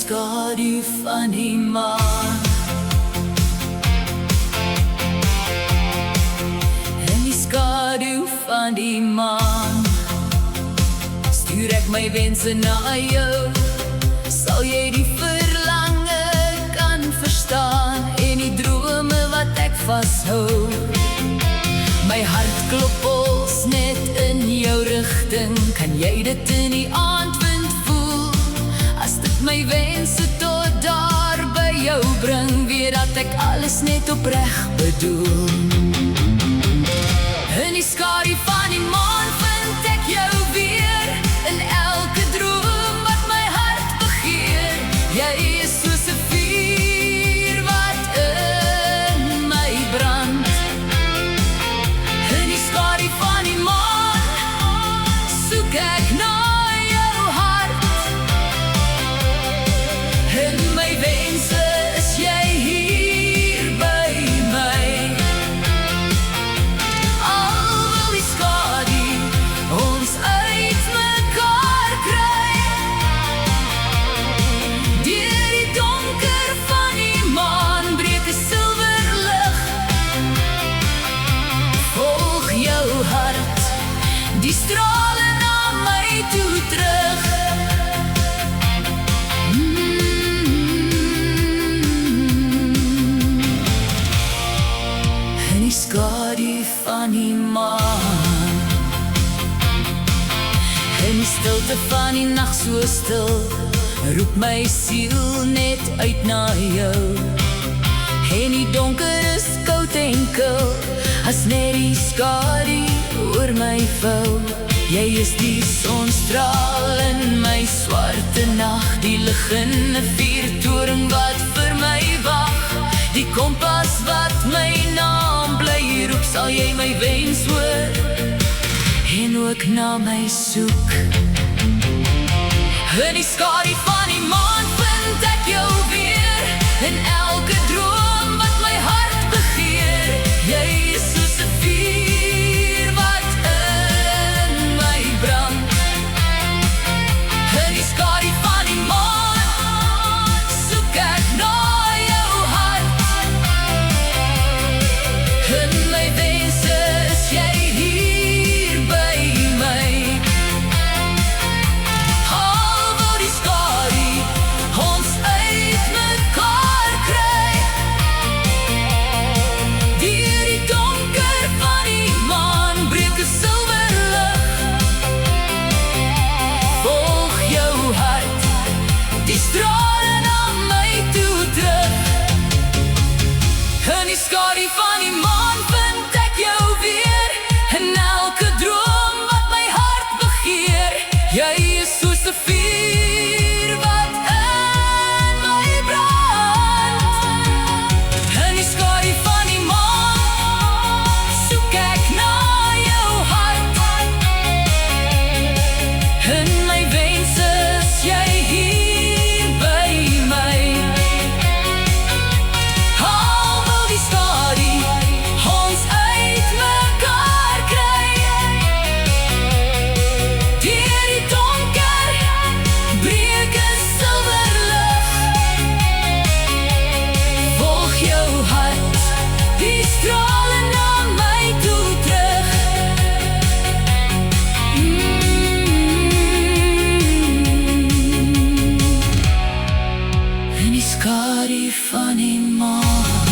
skadu van die maan. In die skadu van die maan stuur ek my wense na jou. Sal jy die verlange kan verstaan en die drome wat ek vashou. My hart klop pols net in jou rigting. Kan jy dit in die aandwind voel? As dit my wense tot daar by jou bring, weet dat ek alles net opreg bedoel. In die skadu van die maan vind ek jou weer, in elke droom wat my hart begeer. Jy is soos 'n vuur wat in my brand. In die skadu van die maan soek ek na jou hart. In my wense is jy hier by my. Al wil die skadu ons uit mekaar kry, deur die donker van die maan breek 'n silwer lig. Volg jou hart, die strale na my toe terug. In die skadu van die maan, in die stilte van die nag so stil, roep my siel net uit na jou. En die donker is koud en kil, as net die skadu oor my vou. Jy is die sonstraal in my swarte nag, die lig in 'n vuurtoring wat vir my wag. Die kompas wat my naam bly roep, sal jy my wens hoor en ook na my soek. In die skadu van die maan vind ek jou weer, in elke droom wat my hart begeer. Jy is soos 'n vuur wat in my brand. In die skadu van die maan soek ek na jou hart. In my wense is jy hier by my. Al wil die skadu ons uit mekaar kry, deur die donker van die maan breek 'n silwer lig. Volg jou hart, die strale na my toe terug. In die skadu van die maan vind ek jou weer, in elke droom wat my hart begeer. Jy is soos 'n vuur wat in my brand. In die skadu van die maan soek ek na jou hart. In my wense is jy hier by my. Al wil die skadu ons uit mekaar kry, deur die donker breek 'n silwer lig. Volg jou hart, die strale na my toe terug. In die skadu van die maan.